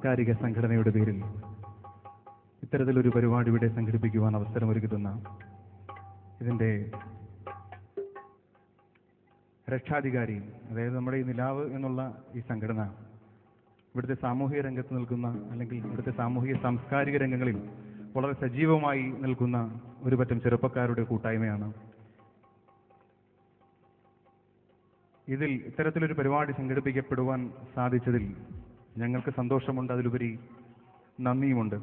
സാംസ്കാരിക സംഘടനയുടെ പേരിൽ ഇത്തരത്തിലൊരു പരിപാടി ഇവിടെ സംഘടിപ്പിക്കുവാൻ അവസരമൊരുക്കുന്ന ഇതിൻ്റെ രക്ഷാധികാരി, അതായത് നമ്മുടെ ഈ നിലാവ് എന്നുള്ള ഈ സംഘടന ഇവിടുത്തെ സാമൂഹിക രംഗത്ത് നിൽക്കുന്ന, അല്ലെങ്കിൽ ഇവിടുത്തെ സാമൂഹിക സാംസ്കാരിക രംഗങ്ങളിൽ വളരെ സജീവമായി നിൽക്കുന്ന ഒരു പറ്റം ചെറുപ്പക്കാരുടെ കൂട്ടായ്മയാണ്. ഇതിൽ ഇത്തരത്തിലൊരു പരിപാടി സംഘടിപ്പിക്കപ്പെടുവാൻ സാധിച്ചതിൽ ഞങ്ങൾക്ക് സന്തോഷമുണ്ട്, അതിലുപരി നന്ദിയുമുണ്ട്.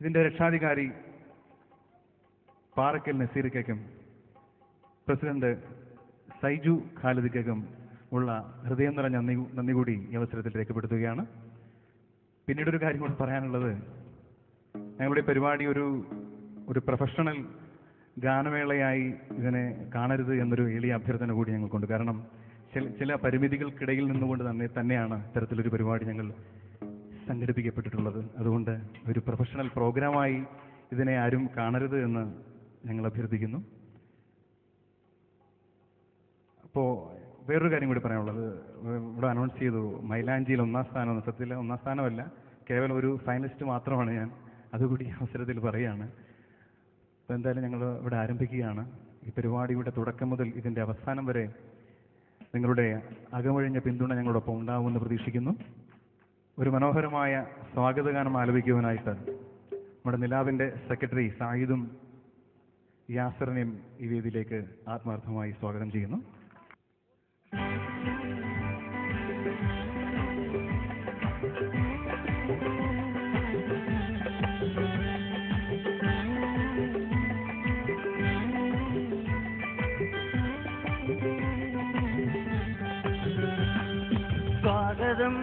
ഇതിൻ്റെ രക്ഷാധികാരി പാറക്കൽ നസീർക്കും പ്രസിഡന്റ് സൈജു ഖാലിദിക്കും ഉള്ള ഹൃദയം നിറഞ്ഞ നന്ദി കൂടി ഈ അവസരത്തിൽ രേഖപ്പെടുത്തുകയാണ്. പിന്നീടൊരു കാര്യം കൂടി പറയാനുള്ളത്, ഞങ്ങളുടെ പരിപാടി ഒരു പ്രൊഫഷണൽ ഗാനമേളയായി ഇതിനെ കാണരുത് എന്നൊരു എളിയ അഭ്യർത്ഥന കൂടി ഞങ്ങൾക്കുണ്ട്. കാരണം ചില പരിമിതികൾക്കിടയിൽ നിന്നുകൊണ്ട് തന്നെയാണ് ഇത്തരത്തിലൊരു പരിപാടി ഞങ്ങൾ സംഘടിപ്പിക്കപ്പെട്ടിട്ടുള്ളത്. അതുകൊണ്ട് ഒരു പ്രൊഫഷണൽ പ്രോഗ്രാമായി ഇതിനെ ആരും കാണരുത് എന്ന് ഞങ്ങൾ അഭ്യർത്ഥിക്കുന്നു. അപ്പോൾ വേറൊരു കാര്യം കൂടി പറയാനുള്ളത്, ഇവിടെ അനൗൺസ് ചെയ്തു മൈലാഞ്ചിയിൽ 1ാം സ്ഥാനം. സത്യത്തിൽ 1ാം സ്ഥാനമല്ല, കേവലം ഒരു ഫൈനലിസ്റ്റ് മാത്രമാണ് ഞാൻ. അതുകൂടി അവസരത്തിൽ പറയുകയാണ്. അപ്പോൾ എന്തായാലും ഞങ്ങൾ ഇവിടെ ആരംഭിക്കുകയാണ്. ഈ പരിപാടിയുടെ തുടക്കം മുതൽ ഇതിൻ്റെ അവസാനം വരെ നിങ്ങളുടെ അകമൊഴിഞ്ഞ പിന്തുണ ഞങ്ങളോടൊപ്പം ഉണ്ടാവുമെന്ന് പ്രതീക്ഷിക്കുന്നു. ഒരു മനോഹരമായ സ്വാഗതഗാനം ആലപിക്കുവാനായിട്ട് നമ്മുടെ നിലാവിൻ്റെ സെക്രട്ടറി സായിദും യാസറിനെയും ഈ വേദിയിലേക്ക് ആത്മാർത്ഥമായി സ്വാഗതം ചെയ്യുന്നു. സ്വാഗതം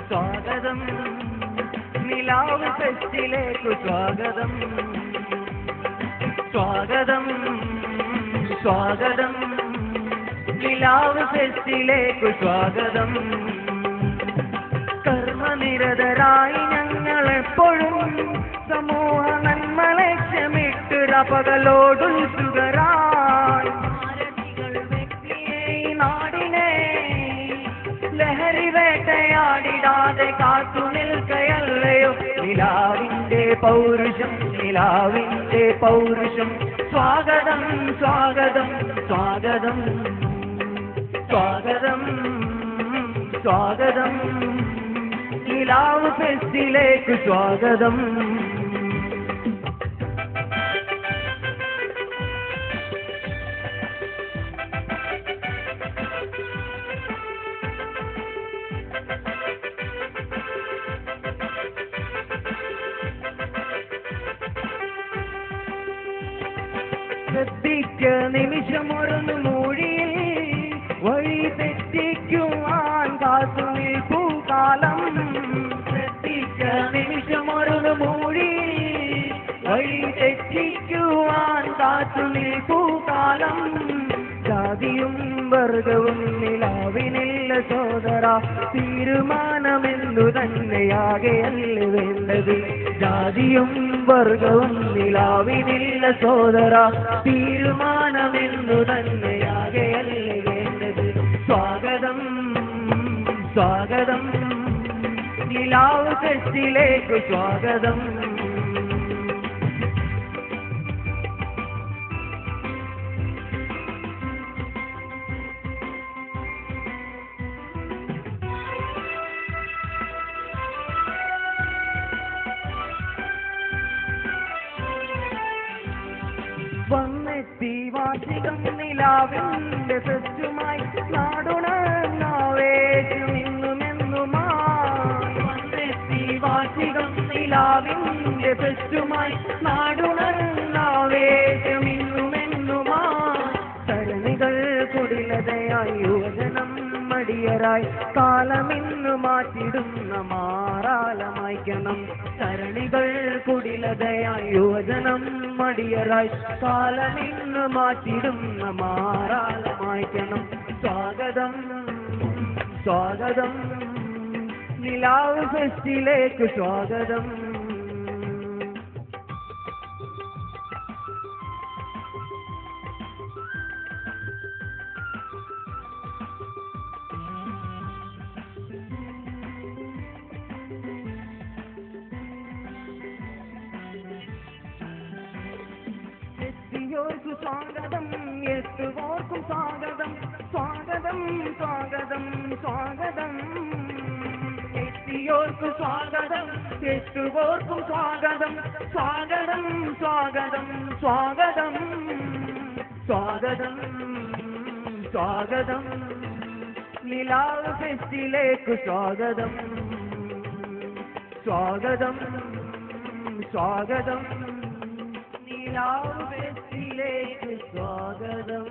സ്വാഗതം നിലാവ് ഫെസ്റ്റിലേക്ക് സ്വാഗതം. സ്വാഗതം സ്വാഗതം നിലാവ് ഫെസ്റ്റിലേക്ക് സ്വാഗതം. കർമ്മനിരതരായി ഞങ്ങളെപ്പോഴും സമൂഹ നന്മ ലക്ഷ്യമിട്ട് പകലോടുത്സുകരായി വ്യക്തിയെ നാടിനെ ലഹരി വേട്ടയാടിടാതെ കാത്തു നിൽക്കയല്ലയോ നിലാവിന്റെ പൗരുഷം, നിലാവിന്റെ പൗരുഷം. സ്വാഗതം സ്വാഗതം സ്വാഗതം സ്വാഗതം സ്വാഗതം നിലാവ് ഫെസ്റ്റിലേക്ക് സ്വാഗതം. ശ്രദ്ധിക്ക നിമിഷമൊരു മൂഴിയിൽ വഴി തെറ്റിക്കുവാൻ കാത്തു നിൽപ്പൂ കാലം. ശ്രദ്ധിക്ക നിമിഷമൊരു മൂഴിയിൽ വഴി തെറ്റിക്കുവാൻ കാത്തു നിൽപ്പൂ കാലം. ജാതിയും വർഗവും നിലാവിനില്ല സോദര, തീരുമാനമെന്നു തന്നെയാകെയല്ലേ വേണ്ടത്. ജാതിയും വർഗവും നിലാവിനില്ല സോദര, തീരുമാനമെന്നു തന്നെയാകെയല്ലേ വേണ്ടത്. സ്വാഗതം സ്വാഗതം നിലാവ് ഫെസ്റ്റിലേക്ക് സ്വാഗതം. വന്നെത്തി വാർഷികം നിലാവിന്റെ ഫെസ്റ്റുമായി നാടുണർന്നാവേശം ഇന്നുമെന്നുമായി. വന്നെത്തി വാർഷികം നിലാവിന്റെ ഫെസ്റ്റുമായി നാടുണർന്നാവേശം ഇന്നുമെന്നുമായി. തരണികൾ കുടിലതയായി യുവജനം മടിയരായി കാലമിന്നു മാറ്റിടുന്ന മാറാലമായിക്കണം. തരണികൾ കുടിലതയായി യുവജനം മടിയരായി കാലമിന്നു മാറ്റിടുന്ന മാറാലമായിക്കണം. സ്വാഗതം സ്വാഗതം നിലാവ് ഫെസ്റ്റിലേക്ക് സ്വാഗതം. എത്തിയോർക്കു സ്വാഗതം എത്തുവോർക്കും സ്വാഗതം സ്വാഗതം സ്വാഗതം സ്വാഗതം എത്തിയോർക്കു സ്വാഗതം എത്തുവോർക്കും സ്വാഗതം സ്വാഗതം സ്വാഗതം സ്വാഗതം സ്വാഗതം സ്വാഗതം നിലാവ് ഫെസ്റ്റിലേക്ക് സ്വാഗതം സ്വാഗതം സ്വാഗതം നിലാവ് ഫെസ്റ്റിലേക്ക് സ്വാഗതം